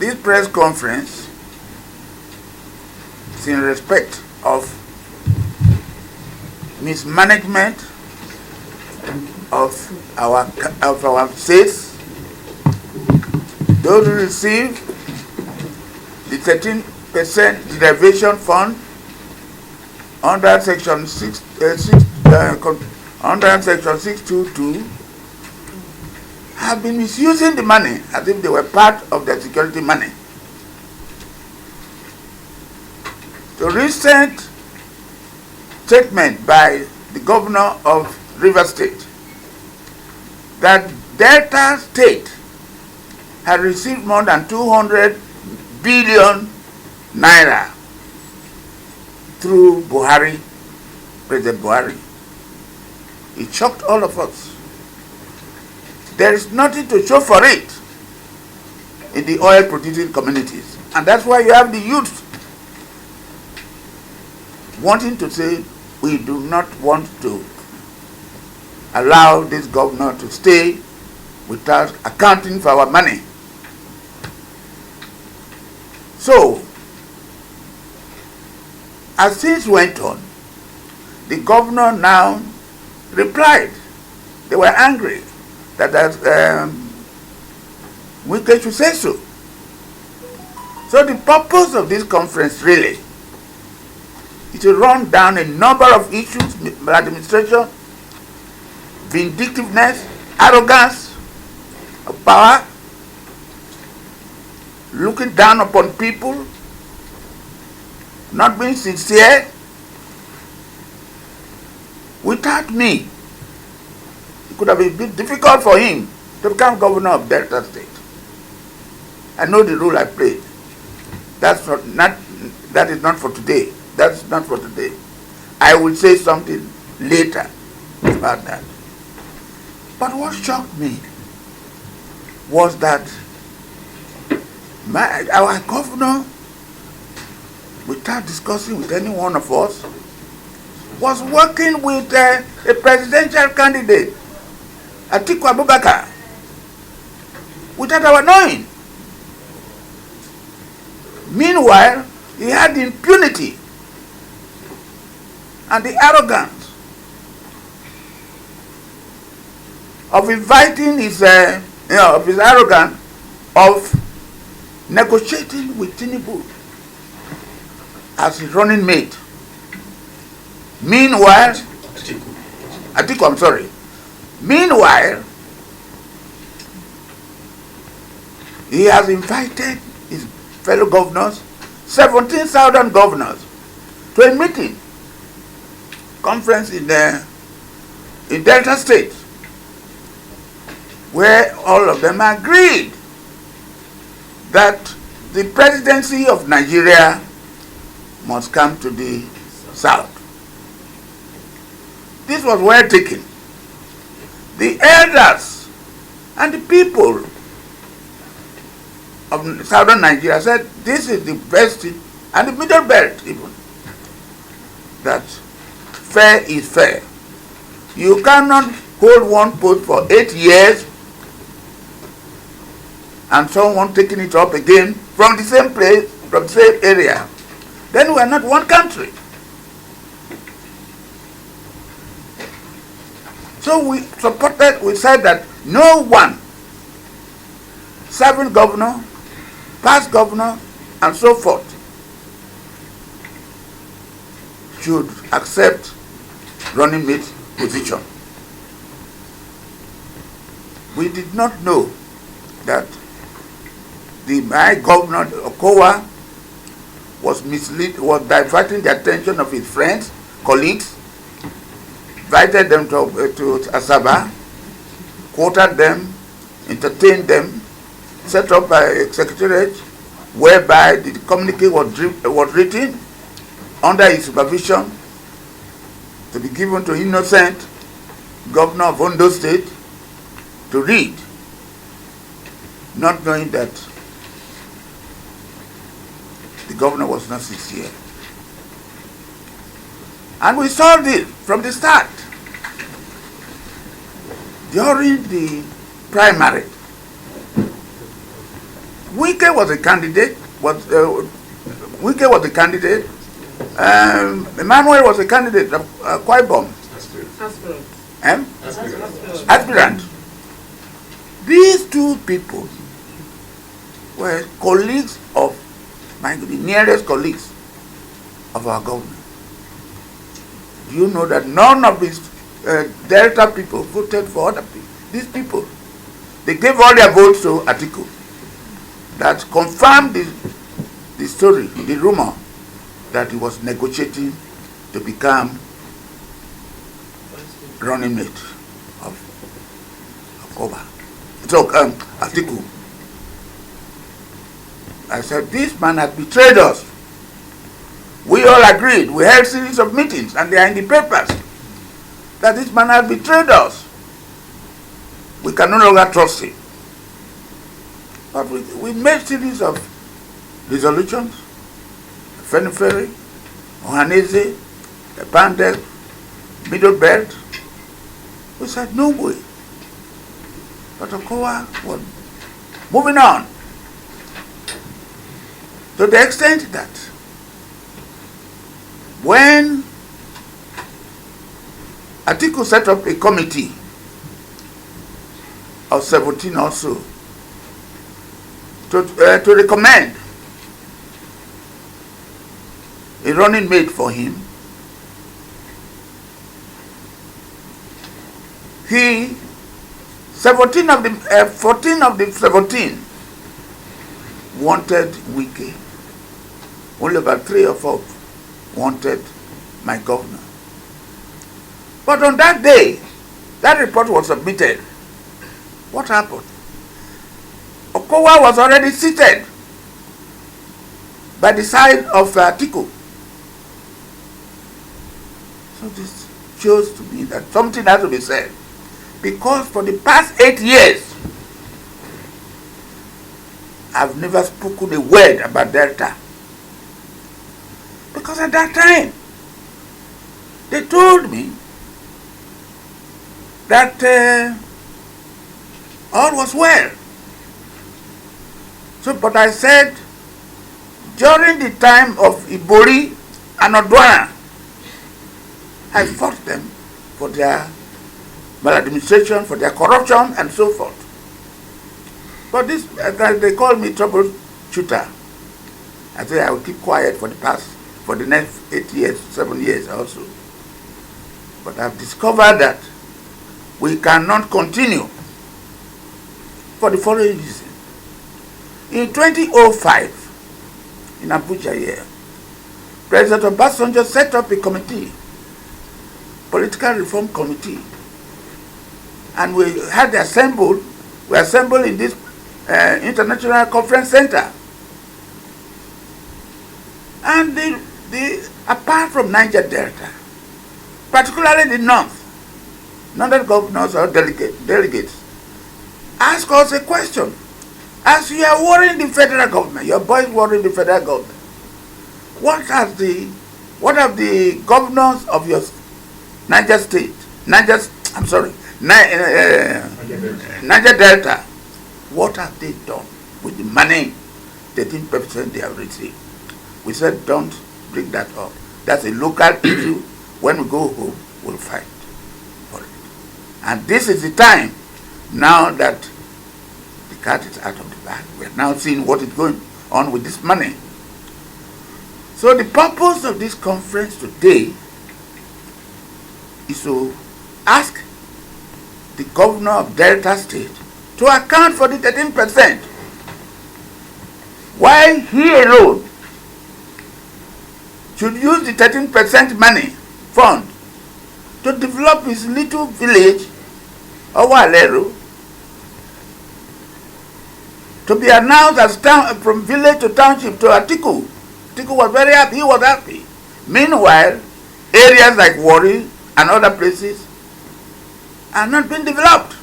this press conference is in respect of mismanagement of our states. Those who receive the 13% derivation fund under section 622 have been misusing the money as if they were part of the security money. The recent statement by the governor of Rivers State that Delta State had received more than 200 billion naira through Buhari, President Buhari. It shocked all of us. There is nothing to show for it in the oil producing communities. And that's why you have the youth wanting to say, we do not want to allow this governor to stay without accounting for our money. So, as things went on, the governor now replied. They were angry that Wike should say so. So the purpose of this conference really is to run down a number of issues: maladministration, vindictiveness, arrogance of power, looking down upon people, not being sincere. Without me, it could have been a bit difficult for him to become governor of Delta State. I know the role I played. That is not for today. That's not for today. I will say something later about that. But what shocked me was that our governor, without discussing with any one of us, was working with a presidential candidate, Atiku Abubakar, without our knowing. Meanwhile, he had the impunity and the arrogance of inviting his arrogance of negotiating with Tinubu as his running mate. Meanwhile, Atiku, I'm sorry. Meanwhile, he has invited his fellow governors, 17 southern governors, to a meeting, conference in Delta State, where all of them agreed that the presidency of Nigeria must come to the south. This was well taken. The elders and the people of southern Nigeria said this is the best thing, and the middle belt even, that fair is fair. You cannot hold one post for 8 years and someone taking it up again from the same place, from the same area. Then we are not one country. So we said that no one, serving governor, past governor, and so forth, should accept running mate position. We did not know that my governor, Okowa, was diverting the attention of his friends, colleagues, invited them to Asaba, quoted them, entertained them, set up a secretariat whereby the communique was written under his supervision to be given to innocent governor of Ondo State to read, not knowing that the governor was not sincere. And we saw this from the start. During the primary, Wike was a candidate. Wike was a candidate. Emmanuel was a candidate. Quaibom. Aspirant. These two people were colleagues of the nearest colleagues of our government. Do you know that none of these Delta people voted for other people? These people, they gave all their votes to Atiku. That confirmed the story, the rumor that he was negotiating to become running mate of Okowa. So Atiku. I said, this man has betrayed us. We all agreed. We held a series of meetings, and they are in the papers, that this man has betrayed us. We can no longer trust him. But we made a series of resolutions, Feniferi, Ohanese, Bandel, Middle Belt. We said, no way. But Okowa was moving on. To the extent that when Atiku set up a committee of 17 or so to recommend a running mate for him, 14 of the 17 wanted Wike. Only about 3 or 4 wanted my governor. But on that day, that report was submitted. What happened? Okowa was already seated by the side of Atiku. So this shows to me that something has to be said. Because for the past 8 years, I've never spoken a word about Delta. Because at that time, they told me that all was well. So, but I said, during the time of Ibori and Odwana, I fought them for their maladministration, for their corruption, and so forth. But this, they call me troubleshooter. I said I will keep quiet for the next 8 years, 7 years also. But I've discovered that we cannot continue for the following reason. In 2005, in Abuja here, President Obasanjo set up a committee, political reform committee, and we had assembled in this International Conference Center. And apart from Niger Delta, particularly the North, Northern governors or delegates, ask us a question. As you are worrying the federal government, your boys worrying the federal government, what have the governors of your Niger Delta, what have they done with the money, 13% they have received? We said, don't bring that up. That's a local issue. When we go home, we'll fight for it. And this is the time now that the cat is out of the bag. We're now seeing what is going on with this money. So the purpose of this conference today is to ask the governor of Delta State to account for the 13%. While he alone should use the 13% money fund to develop his little village, Owalero, to be announced as from village to township to Atiku. Atiku was very happy, he was happy. Meanwhile, areas like Warri and other places are not being developed.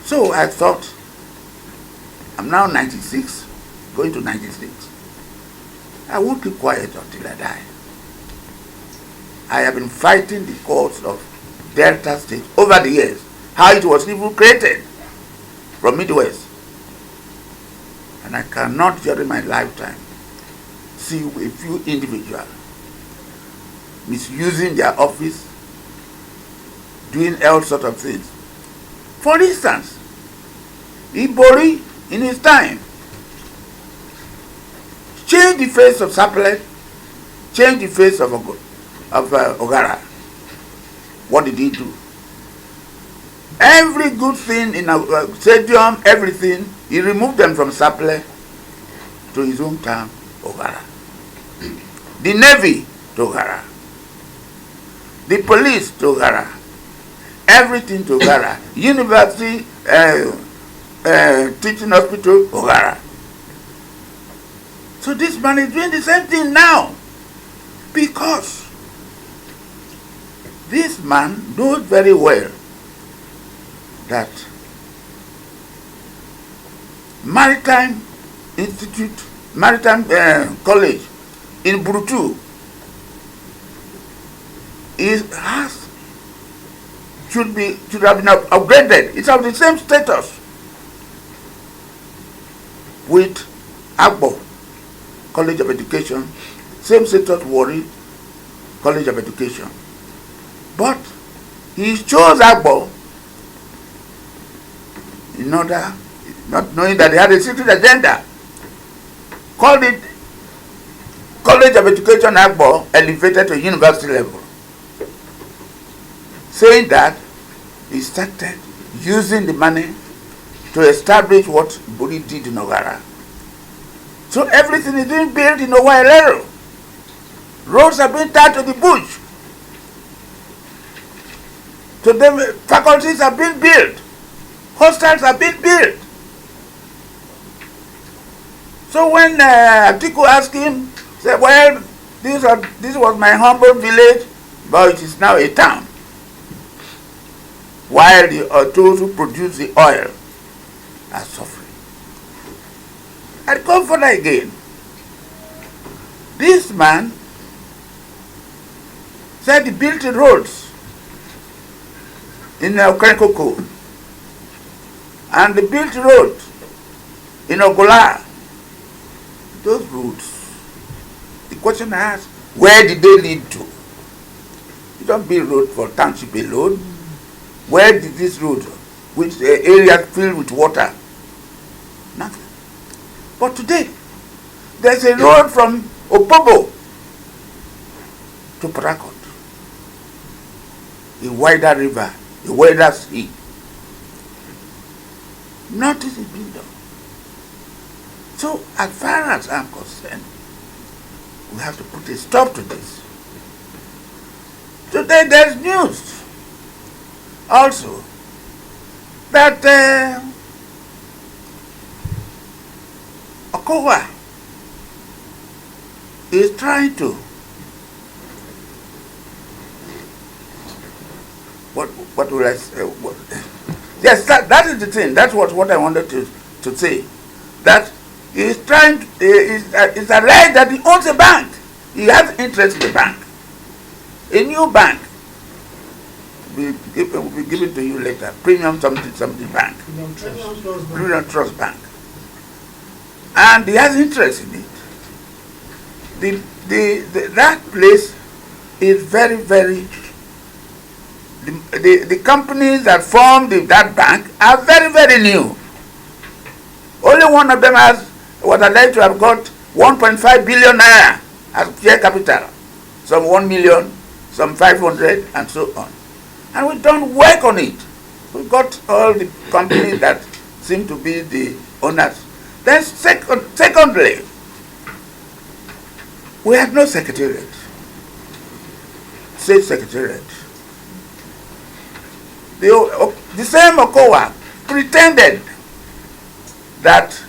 So I thought, I'm now 96, going to 96. I won't keep quiet until I die. I have been fighting the cause of Delta State over the years, how it was even created from Midwest. And I cannot during my lifetime see a few individuals misusing their office, doing all sorts of things. For instance, Ibori in his time changed the face of Sapele, changed the face of Ogara. What did he do? Every good thing in a stadium, everything, he removed them from Sapele to his hometown, Ogara. The Navy to Ogara. The police to Ogara. Everything to Ogara. University, teaching hospital, Ogara. So this man is doing the same thing now. Because this man knows very well that Maritime Institute, Maritime College in Burutu should have been upgraded. It's of the same status with Agbo College of Education, same status Warri College of Education. But he chose Agbo in order, not knowing that he had a secret agenda, called it College of Education Agbo, elevated to university level, saying that he started using the money to establish what Buri did in Ogara. So everything is being built in Owaelero. Roads are being tied to the bush. So the faculties are being built. Hostels are being built. So when Atiku asked him, said, well, this was my humble village, but it is now a town. While those who produce the oil are suffering. And come further again. This man said he built the roads in Okrenkoko, and they built roads in Ogola. Those roads, the question I ask, where did they lead to? You don't build road for township alone. Where did this road, which area filled with water? Nothing. But today, there's a road from Opobo to Port Harcourt, a wider river, a wider sea. Nothing is being done. So, as far as I'm concerned, we have to put a stop to this. Today, there's news also that Okowa is trying to what will I say? Yes, that is the thing. That's what I wanted to say. That he is trying to, it's alleged that he owns a bank. He has interest in the bank. A new bank will be given to you later. Premium something bank. Premium Trust Bank. And he has interest in it. That place is very, very. The companies that formed that bank are very, very new. Only one of them was alleged to have got 1.5 billion naira as share capital. Some 1 million, some 500, and so on. And we don't work on it. We got all the companies that seem to be the owners. Then secondly, we have no secretariat, state secretariat. The same Okowa pretended that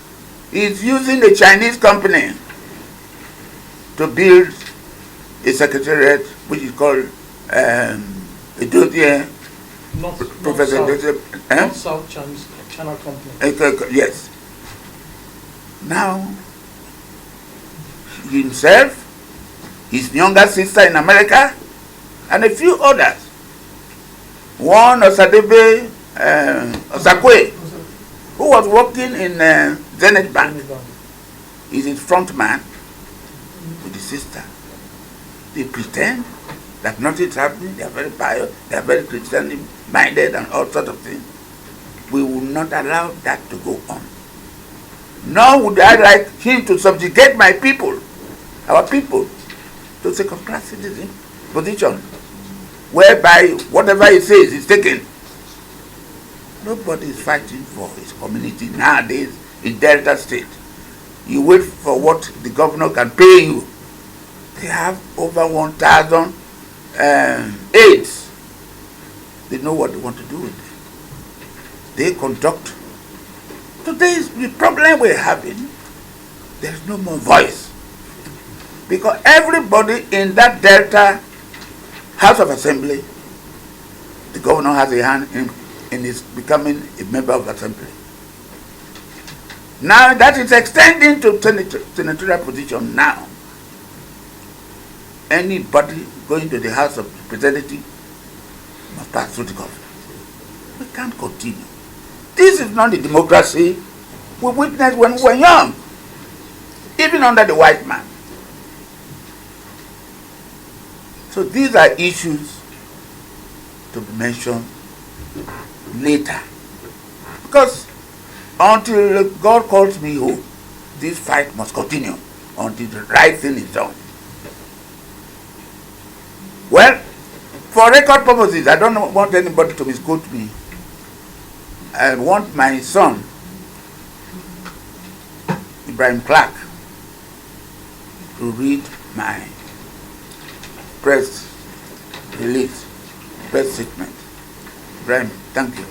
he's using a Chinese company to build a secretariat which is called Ethiopia. Professor Not South China Company. Yes. Now, himself, his younger sister in America, and a few others. One, Osakwe, who was working in Zenith Bank, is his front man with the sister. They pretend that nothing's happening, they are very pious, they are very Christian minded and all sorts of things. We will not allow that to go on. Nor would I like him to subjugate my people, our people, to second-class citizen position, whereby whatever he says is taken. Nobody is fighting for his community nowadays in Delta State. You wait for what the governor can pay you. They have over 1,000 aides. They know what they want to do with them. They conduct. Today, the problem we're having, there's no more voice. Because everybody in that Delta House of Assembly, the governor has a hand in his becoming a member of the Assembly. Now that is extending to senatorial position now. Anybody going to the House of Representatives must pass through the government. We can't continue. This is not the democracy we witnessed when we were young, even under the white man. So these are issues to be mentioned later. Because until God calls me home, this fight must continue until the right thing is done. Well, for record purposes, I don't want anybody to misquote me. I want my son, Ibrahim Clark, to read my press release, press statement. Ibrahim, thank you.